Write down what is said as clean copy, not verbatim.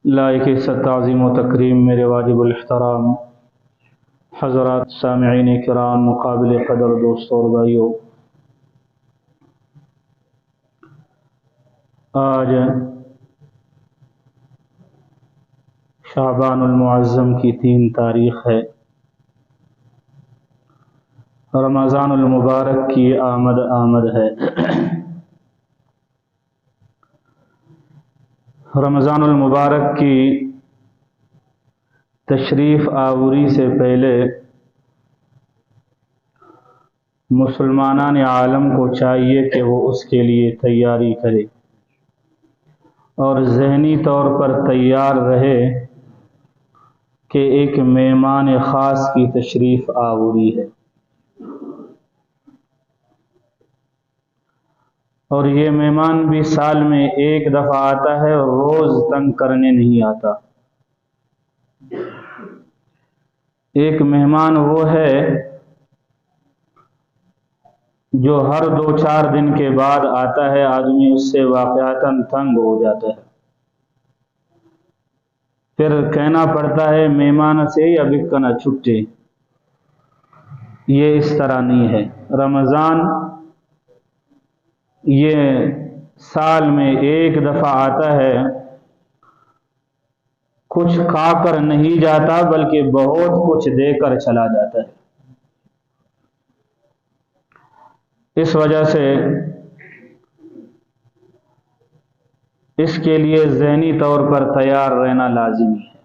لائق تعظیم و تکریم میرے واجب الاحترام حضرات سامعین کرام، قابل قدر دوستوں اور بھائیوں، آج شعبان المعظم کی 3 تاریخ ہے۔ رمضان المبارک کی آمد ہے۔ رمضان المبارک کی تشریف آوری سے پہلے مسلمانان عالم کو چاہیے کہ وہ اس کے لیے تیاری کرے اور ذہنی طور پر تیار رہے کہ ایک مہمان خاص کی تشریف آوری ہے، اور یہ مہمان بھی سال میں ایک دفعہ آتا ہے اور روز تنگ کرنے نہیں آتا۔ ایک مہمان وہ ہے جو ہر 2-4 دن کے بعد آتا ہے، آدمی اس سے واقعتاً تنگ ہو جاتا ہے، پھر کہنا پڑتا ہے مہمان سے یا بکنا چھٹے۔ یہ اس طرح نہیں ہے۔ رمضان یہ سال میں ایک دفعہ آتا ہے، کچھ کھا کر نہیں جاتا بلکہ بہت کچھ دے کر چلا جاتا ہے۔ اس وجہ سے اس کے لیے ذہنی طور پر تیار رہنا لازمی ہے۔